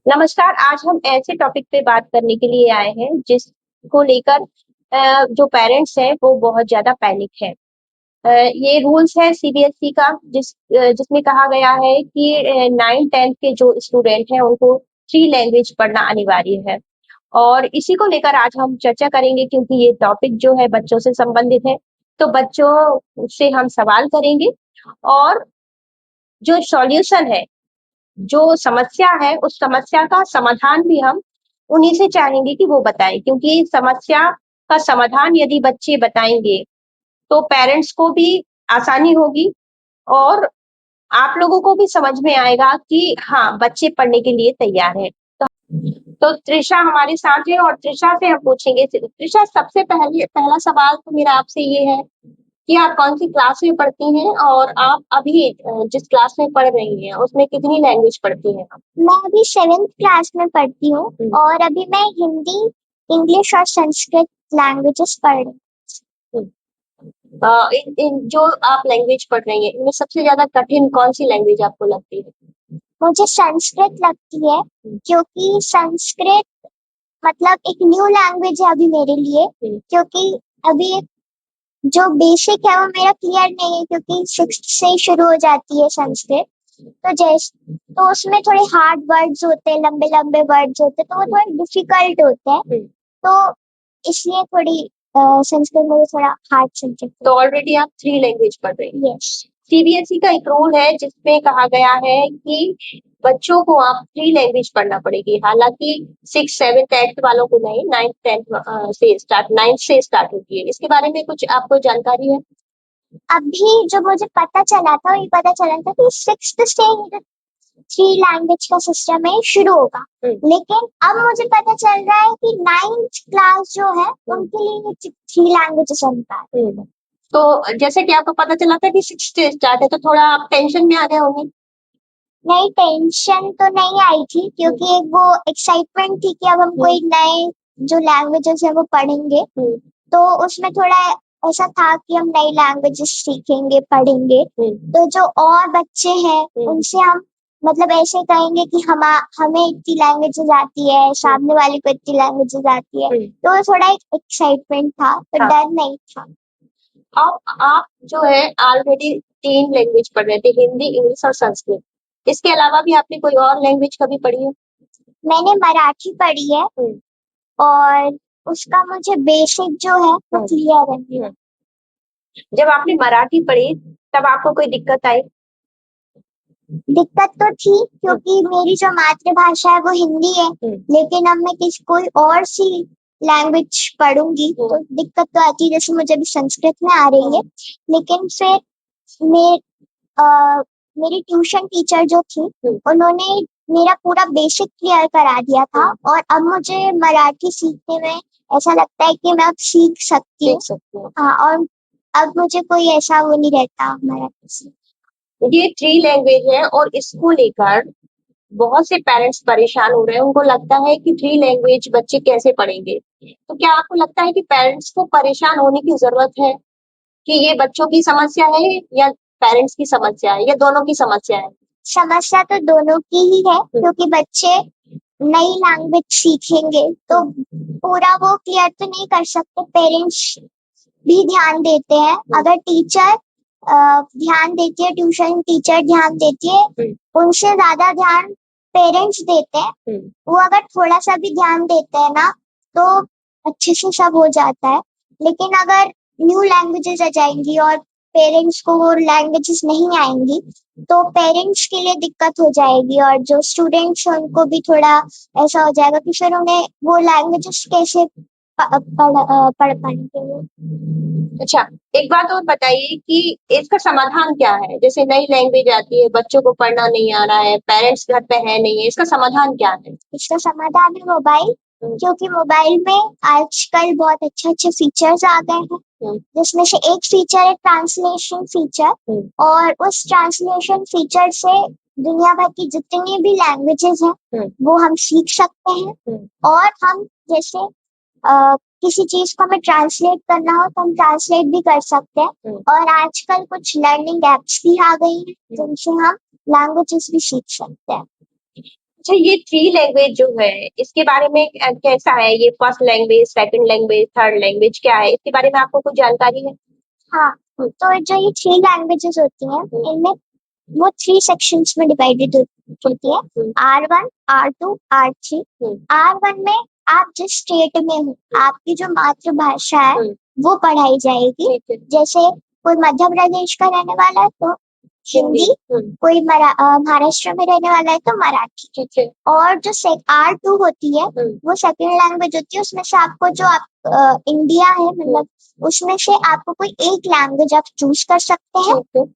नमस्कार, आज हम ऐसे टॉपिक पे बात करने के लिए आए हैं जिसको लेकर जो पेरेंट्स हैं वो बहुत ज़्यादा पैनिक है। ये रूल्स है सीबीएसई का जिसमें कहा गया है कि 9th-10th के जो स्टूडेंट हैं उनको 3 लैंग्वेज पढ़ना अनिवार्य है। और इसी को लेकर आज हम चर्चा करेंगे क्योंकि ये टॉपिक जो है बच्चों से संबंधित है। तो बच्चों से हम सवाल करेंगे और जो सॉल्यूशन है, जो समस्या है, उस समस्या का समाधान भी हम उन्हीं से चाहेंगे कि वो बताएँ क्योंकि समस्या का समाधान यदि बच्चे बताएँगे, तो पेरेंट्स को भी आसानी होगी और आप लोगों को भी समझ में आएगा कि हाँ, बच्चे पढ़ने के लिए तैयार हैं। तो तृषा हमारे साथ है और तृषा से हम पूछेंगे तृषा सबसे पहले पहला सवाल तो मेरा आपसे ये है कि आप कौन-सी क्लास में पढ़ती हैं और आप अभी जिस क्लास में पढ़ रही हैं, उसमें कितनी लैंग्वेज पढ़ती हैं आप? मैं अभी 7th क्लास में पढ़ती हूँ और अभी मैं हिंदी, इंग्लिश और संस्कृत लैंग्वेजेस पढ़ रही हूँ। हुँ। इन जो आप लैंग्वेज पढ़ रही हैं, इनमें सबसे ज़्यादा कठिन कौन-सी लैंग्वेज आपको लगती है? मुझे संस्कृत लगती है क्योंकि संस्कृत मतलब एक न्यू लैंग्वेज है अभी मेरे लिए क्योंकि अभी जो बेसिक है वो मेरा क्लियर नहीं है क्योंकि 6th से ही शुरू हो जाती है संस्कृत। तो उसमें थोड़े हार्ड वर्ड्स होते हैं, लंबे-लंबे वर्ड्स होते हैं, तो वो थोड़े डिफिकल्ट होते हैं। तो इसलिए थोड़ी संस्कृत मुझे थोड़ा हार्ड सब्जेक्ट तो ऑलरेडी आप 3 लैंग्वेज पढ़ रही हैं। यस। सीबीएसई का एक रूल है जिसमें कहा गया है कि बच्चों को आप 3 लैंग्वेज पढ़ना पड़ेगी। हालाँकि 6th, 7th, 8th वालों को नहीं 9th, 10th से स्टार्ट 9th से स्टार्ट होती है। इसके बारे में कुछ आपको जानकारी है? अभी जो मुझे पता चला था, ये पता चला था कि 6th से ही 3 लैंग्वेज का सिस्टम है शुरू होगा। लेकिन अब मुझे पता चल रहा है कि 9th क्लास जो है उनके लिए ये 3 लैंग्वेजेस होता है। तो जैसे कि आपको पता चला था कि 6th से स्टार्ट है तो थोड़ा आप टेंशन में आ गए होंगे? नहीं, टेंशन तो नहीं आई थी क्योंकि एक वो एक्साइटमेंट थी कि अब हम कोई नए जो लैंग्वेजेस है वो पढ़ेंगे। तो उसमें थोड़ा ऐसा था कि हम नई लैंग्वेजेस सीखेंगे, पढ़ेंगे। तो जो और बच्चे हैं उनसे हम मतलब ऐसे कहेंगे कि हमें इतनी लैंग्वेजेस आती है, सामने वाले को इतनी लैंग्वेजेस आती है। तो थोड़ा एक एक्साइटमेंट था, तो डर नहीं था। अब आप जो है ऑलरेडी 3 लैंग्वेज पढ़ रहे थे, हिंदी, इंग्लिश और संस्कृत। इसके अलावा भी आपने कोई और लैंग्वेज कभी पढ़ी है? मैंने मराठी पढ़ी है और उसका मुझे बेसिक जो है वो क्लियर है। जब आपने मराठी पढ़ी तब आपको कोई दिक्कत आई? दिक्कत तो थी क्योंकि मेरी जो मातृभाषा है वो हिंदी है, लेकिन अब मैं कोई और सी लैंग्वेज पढ़ूंगी तो दिक्कत तो आती है, जैसे मुझे अभी संस्कृत में आ रही है। लेकिन फिर मे, अ, मेरी ट्यूशन टीचर जो थी उन्होंने मेरा पूरा बेसिक क्लियर करा दिया था और अब मुझे मराठी सीखने में ऐसा लगता है कि मैं अब सीख सकती हूँ। हाँ, और अब मुझे कोई ऐसा वो नहीं रहता मराठी से। ये 3 लैंग्वेज है और इसको लेकर बहुत से पेरेंट्स परेशान हो रहे हैं। उनको लगता है कि 3 लैंग्वेज बच्चे कैसे पढ़ेंगे? तो क्या आपको लगता है कि पेरेंट्स को परेशान होने की ज़रूरत है कि ये बच्चों की समस्या है या पेरेंट्स की समस्या है या दोनों की समस्या है? समस्या तो दोनों की ही है क्योंकि बच्चे नई लैंग्वेज सीखेंगे तो पूरा वो क्लियर तो नहीं कर सकते। पेरेंट्स भी ध्यान देते हैं, अगर टीचर ध्यान देती है, ट्यूशन टीचर ध्यान देती है, उनसे ज्यादा ध्यान पेरेंट्स देते हैं। वो अगर थोड़ा सा भी ध्यान देते हैं ना तो अच्छे से सब हो जाता है। लेकिन अगर न्यू लैंग्वेजेस आ जाएंगी और पेरेंट्स को वो लैंग्वेजेस नहीं आएंगी तो पेरेंट्स के लिए दिक्कत हो जाएगी और जो स्टूडेंट्स हैं उनको भी थोड़ा ऐसा हो जाएगा कि फिर उन्हें वो लैंग्वेजेस कैसे पढ़ पाएंगे वो। अच्छा, एक बात और बताइए कि इसका समाधान क्या है? जैसे नई लैंग्वेज आती है, बच्चों को पढ़ना नहीं आ रहा है, पेरेंट्स घर पे है नहीं है, इसका समाधान क्या है? इसका समाधान है मोबाइल, क्योंकि मोबाइल में आजकल बहुत अच्छे-अच्छे फीचर्स आ गए हैं, जिसमें से एक फीचर है ट्रांसलेशन फीचर और उस ट्रांसलेशन फीचर से दुनिया भर की जितनी भी लैंग्वेजेस हैं, वो हम सीख सकते हैं और हम जैसे किसी चीज़ को हमें ट्रांसलेट करना हो तो हम ट्रांसलेट भी कर सकते हैं और आजकल कुछ लर्निंग ऐप्स भी आ गई हैं, जिनसे हम लैंग्वेजेस भी सीख सकते हैं। अच्छा, ये 3 लैंग्वेज जो है, इसके बारे में कैसा है? ये first language, second language, third language क्या है? इसके बारे में आपको कुछ जानकारी है? हाँ, तो जो ये 3 लैंग्वेजेस होती हैं, इनमें वो 3 सेक्शंस में डिवाइडेड होती है, R1, R2, R3। R1 में आप जिस स्टेट में हो, आपकी जो मातृभाषा है, वो पढ़ाई जाएगी। जैसे कोई मध्य प्रदेश का रहने वाला है तो हिंदी, कोई महाराष्ट्र में रहने वाला है तो मराठी। ठीक है। और जो R2 होती है, वो सेकंड लैंग्वेज होती है, उसमें से आपको जो आप इंडिया है मतलब उसमें से आपको कोई एक लैंग्वेज आप चूज कर सकते हैं।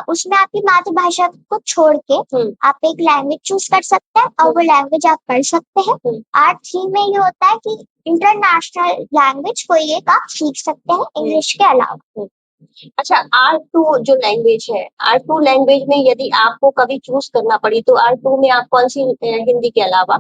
उसमें आपकी मातृभाषा को छोड़ के आप एक लैंग्वेज चूज कर सकते हैं और वो लैंग्वेज आप पढ़ सकते हैं। R3 में ये होता है कि इंटरनेशनल लैंग्वेज कोई एक आप सीख सकते हैं इंग्लिश के अलावा। अच्छा, R2 जो लैंग्वेज है, R2 लैंग्वेज में यदि आपको कभी चूज करना पड़ी तो R2 में आप कौन सी हिंदी के अलावा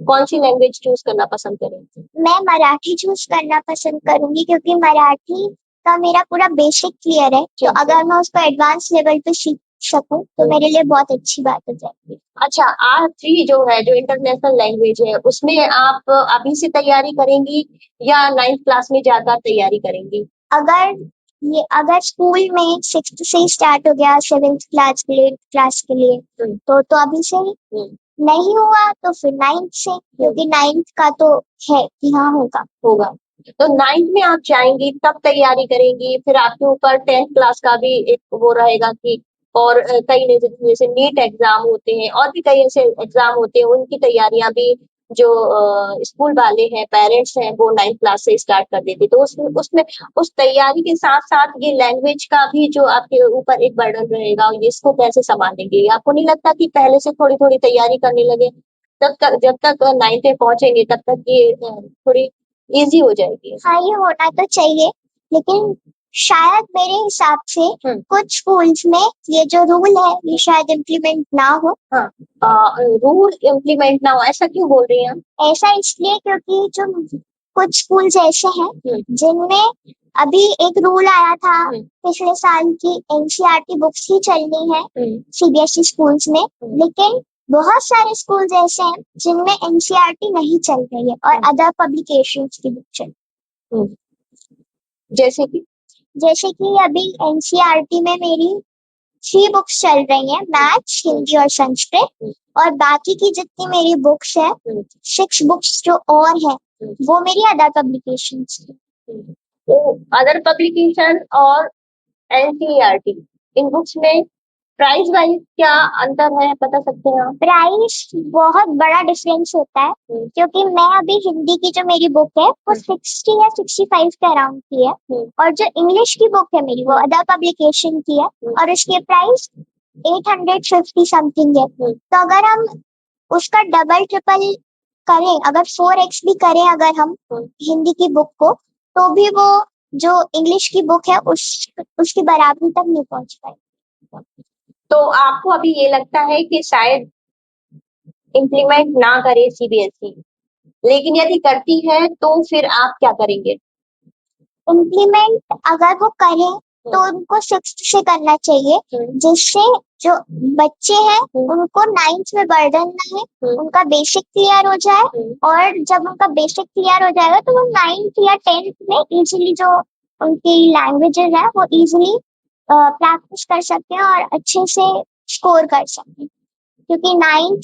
कौन सी लैंग्वेज चूज करना पसंद करेंगे? मैं मराठी चूज करना पसंद करूंगी क्योंकि मराठी का मेरा पूरा बेसिक क्लियर है, तो अगर मैं उसको एडवांस लेवल पे सीख सकूं तो मेरे लिए बहुत अच्छी बात हो जाएगी। अच्छा, R3 जो है, जो इंटरनेशनल लैंग्वेज है, उसमें आप अभी से तैयारी करेंगी या 9th क्लास में जाकर तैयारी करेंगी? अगर स्कूल में 6th से ही स्टार्ट हो गया 7th क्लास के लिए, क्लास के लिए तो अभी से ही नहीं हुआ तो फिर 9th से, क्योंकि 9th का तो है कि हाँ होगा। तो 9th में आप जाएंगी तब तैयारी करेंगी, फिर आपके ऊपर 10th क्लास का भी एक वो रहेगा कि और कई जैसे नीट एग्जाम होते हैं और भी कई ऐसे एग्जाम होते हैं, उनकी तैयारियां भी जो स्कूल वाले हैं, पेरेंट्स हैं, वो 9th क्लास से स्टार्ट कर देते, तो उसमें उसमें उस तैयारी के साथ साथ ये लैंग्वेज का भी जो आपके ऊपर एक बर्डन रहेगा, इसको कैसे संभालेंगे? आपको नहीं लगता कि पहले से थोड़ी थोड़ी तैयारी करने लगे, तब तक जब तक 9th में पहुंचेंगे तब तक ये थोड़ी इजी हो जाएगी? हाँ, ये होना तो चाहिए, लेकिन शायद मेरे हिसाब से कुछ स्कूल्स में ये जो रूल है ये शायद इम्प्लीमेंट ना हो। हाँ, रूल इम्प्लीमेंट ना हो, ऐसा क्यों बोल रही हैं आप? ऐसा इसलिए क्योंकि जो कुछ स्कूल्स ऐसे हैं जिनमें अभी एक रूल आया था पिछले साल की एनसीईआरटी बुक्स ही चलनी है सीबीएसई स्कूल्स में, लेकिन बहुत सारे स्कूल्स ऐसे हैं जिनमें एनसीईआरटी नहीं चल रही है और अदर पब्लिकेशंस की बुक चल जैसे कि अभी एनसीईआरटी में मेरी 3 बुक्स चल रही हैं, मैथ्स, हिंदी और संस्कृत, और बाकी की जितनी मेरी बुक्स है 6 बुक्स जो और है वो मेरी अदर पब्लिकेशंस की। तो अदर पब्लिकेशन और एनसीईआरटी, इन बुक्स में प्राइस वाइज क्या अंतर है, बता सकते हैं आप? प्राइस बहुत बड़ा डिफरेंस होता है क्योंकि मैं अभी हिंदी की जो मेरी बुक है वो 60 या 65 के अराउंड की है, और जो इंग्लिश की बुक है मेरी वो अदर पब्लिकेशन की है और उसके प्राइस 850 समथिंग है। तो अगर हम उसका डबल ट्रिपल करें, अगर 4x भी करें अगर हम हिंदी की बुक को, तो भी वो जो इंग्लिश की बुक है उसकी बराबरी तक नहीं पहुंच पाए। तो आपको अभी ये लगता है कि शायद इम्प्लीमेंट ना करे सीबीएसई, लेकिन यदि करती है तो फिर आप क्या करेंगे? इम्प्लीमेंट अगर वो करें तो उनको 6th से करना चाहिए, जिससे जो बच्चे हैं उनको 9th में बर्डन ना है, उनका बेसिक क्लियर हो जाए, और जब उनका बेसिक क्लियर हो जाएगा तो वो 9th या 10th में इजीली जो उनकी लैंग्वेजेस है वो इजीली प्रैक्टिस कर सकते हैं और अच्छे से स्कोर कर सकते हैं, क्योंकि 9th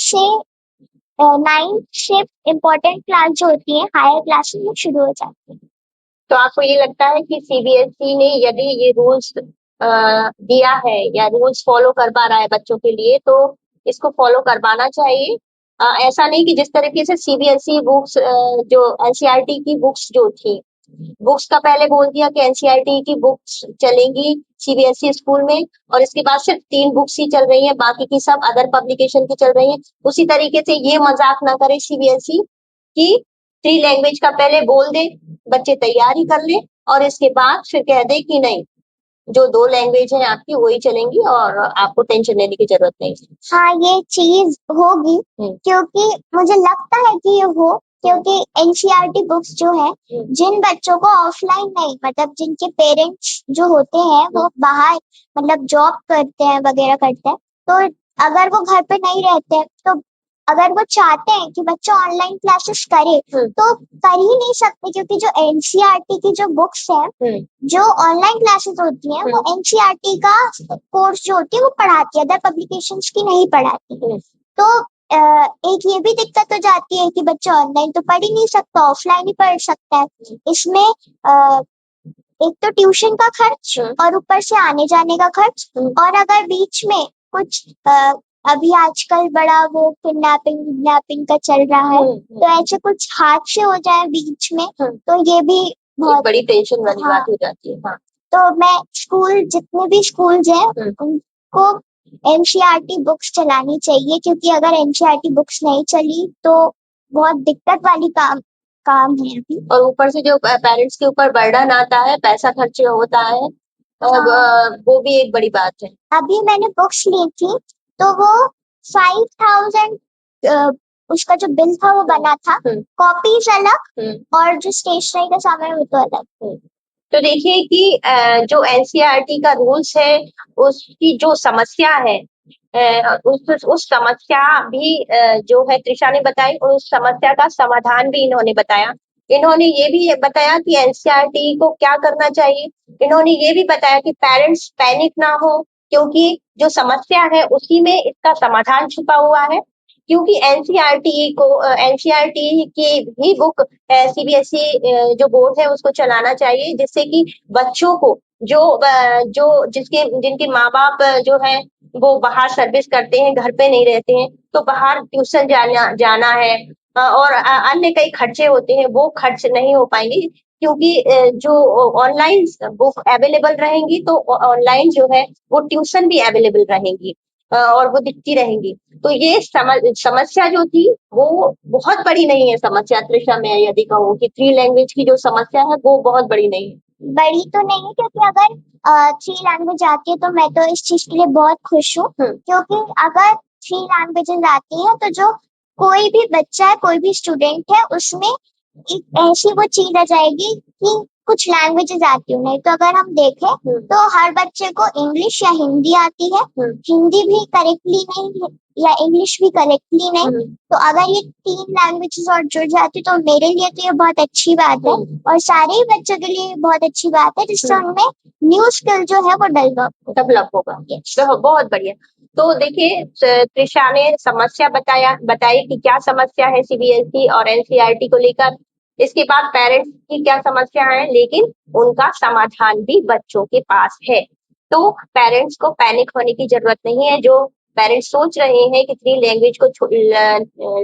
से इम्पोर्टेंट क्लास जो होती है हायर क्लासेस में शुरू हो जाती है। तो आपको ये लगता है कि सीबीएसई ने यदि ये रूल्स दिया है या रूल्स फॉलो करवा रहा है बच्चों के लिए, तो इसको फॉलो करवाना चाहिए? ऐसा नहीं कि जिस तरीके से सीबीएसई बुक्स जो एनसीईआरटी की बुक्स जो थी, बुक्स का पहले बोल दिया कि एनसीईआरटी की बुक्स चलेंगी सीबीएसई स्कूल में और इसके बाद सिर्फ 3 बुक्स ही चल रही हैं, बाकी की सब अदर पब्लिकेशन की चल रही हैं। उसी तरीके से ये मजाक ना करे सीबीएसई कि 3 लैंग्वेज का पहले बोल दे, बच्चे तैयारी कर ले और इसके बाद फिर कह दे कि नहीं, जो 2 लैंग्वेज हैं आपकी वही चलेंगी और आपको टेंशन लेने की जरूरत नहीं। हाँ, ये चीज होगी क्योंकि मुझे लगता है कि ये हो, क्योंकि एनसीईआरटी बुक्स जो है जिन बच्चों को ऑफलाइन नहीं, मतलब जिनके पेरेंट्स जो होते हैं वो बाहर मतलब जॉब करते हैं वगैरह करते हैं, तो अगर वो घर पे नहीं रहते हैं तो अगर वो चाहते हैं कि बच्चा ऑनलाइन क्लासेस करे तो कर ही नहीं सकते, क्योंकि जो एनसीईआरटी की जो बुक्स है, जो ऑनलाइन क्लासेस होती हैं, वो एनसीईआरटी का कोर्स जो होती है वो पढ़ाती है, अदर पब्लिकेशंस की नहीं पढ़ाती। तो एक ये भी दिक्कत हो जाती है कि बच्चा ऑनलाइन तो पढ़ ही नहीं सकता, ऑफलाइन ही पढ़ सकता है। इसमें एक तो ट्यूशन का खर्च और ऊपर से आने जाने का खर्च, और अगर बीच में कुछ अभी आजकल बड़ा वो किडनैपिंग का चल रहा है, तो ऐसे कुछ हादसे हो जाए बीच में, तो ये भी बहुत बड़ी टेंशन वाली हाँ, बात हो जाती है। हाँ। तो मैं स्कूल जितने भी स्कूल्स हैं उनको एनसीईआरटी बुक्स चलानी चाहिए, क्योंकि अगर एनसीईआरटी बुक्स नहीं चली तो बहुत दिक्कत वाली काम है अभी। और ऊपर से जो पेरेंट्स के ऊपर बर्डन आता है, पैसा खर्च होता है, वो भी एक बड़ी बात है। अभी मैंने बुक्स ली थी तो वो 5000 उसका जो बिल था वो बना था, कॉपीज अलग और जो स्टेशनरी का सामान वो तो अलग। तो देखिए कि जो एनसीईआरटी का रूल्स है, उसकी जो समस्या है, उस समस्या भी जो है त्रिशा ने बताई, और उस समस्या का समाधान भी इन्होंने बताया। इन्होंने ये भी बताया कि एनसीईआरटी को क्या करना चाहिए। इन्होंने ये भी बताया कि पेरेंट्स पैनिक ना हो, क्योंकि जो समस्या है उसी में इसका समाधान छुपा हुआ है। क्योंकि एनसीईआरटी की भी बुक सीबीएसई जो बोर्ड है उसको चलाना चाहिए, जिससे कि बच्चों को जो जिनके माँ बाप जो है वो बाहर सर्विस करते हैं, घर पे नहीं रहते हैं, तो बाहर ट्यूशन जाना है, और अन्य कई खर्चे होते हैं, वो खर्च नहीं हो पाएंगे, क्योंकि जो ऑनलाइन बुक अवेलेबल रहेंगी तो ऑनलाइन जो है वो ट्यूशन भी अवेलेबल रहेंगी, और वो दिखती रहेंगी। तो ये समस्या जो थी वो बहुत बड़ी नहीं है समस्या त्रिशा, मैं यदि कहूँ कि 3 लैंग्वेज की जो समस्या है वो बहुत बड़ी नहीं है। बड़ी तो नहीं है, क्योंकि अगर 3 लैंग्वेज आती है तो मैं तो इस चीज के लिए बहुत खुश हूँ, क्योंकि अगर 3 लैंग्वेजेस आती है तो जो कोई भी बच्चा है, कोई भी स्टूडेंट है, उसमें एक ऐसी वो चीज आ जाएगी कि कुछ लैंग्वेजेस आती हूँ। नहीं तो अगर हम देखें तो हर बच्चे को इंग्लिश या हिंदी आती है, हिंदी भी करेक्टली नहीं या इंग्लिश भी करेक्टली नहीं। तो अगर ये 3 लैंग्वेजेस और जुड़ जाती तो मेरे लिए तो ये बहुत अच्छी बात है, और सारे ही बच्चों के लिए बहुत अच्छी बात है, जिससे उनमें न्यू स्किल जो है वो डेवलप होगा। तो बहुत बढ़िया। तो देखिए त्रिशा ने समस्या बताई कि क्या समस्या है सीबीएसई और एनसीईआरटी को लेकर। इसके बाद पेरेंट्स की क्या समस्या है, लेकिन उनका समाधान भी बच्चों के पास है। तो पेरेंट्स को पैनिक होने की जरूरत नहीं है। जो पेरेंट्स सोच रहे हैं कि 3 लैंग्वेज को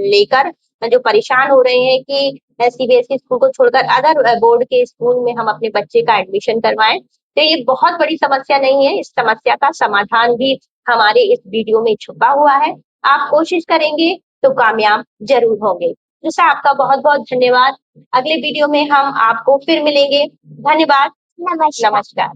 लेकर जो परेशान हो रहे हैं कि सीबीएसई स्कूल को छोड़कर अदर बोर्ड के स्कूल में हम अपने बच्चे का एडमिशन करवाएं, तो ये बहुत बड़ी समस्या नहीं है। इस समस्या का समाधान भी हमारे इस वीडियो में छुपा हुआ है। आप कोशिश करेंगे तो कामयाब जरूर होंगे। त्रिशा, आपका बहुत बहुत धन्यवाद। अगले वीडियो में हम आपको फिर मिलेंगे। धन्यवाद। नमस्कार। नमस्कार।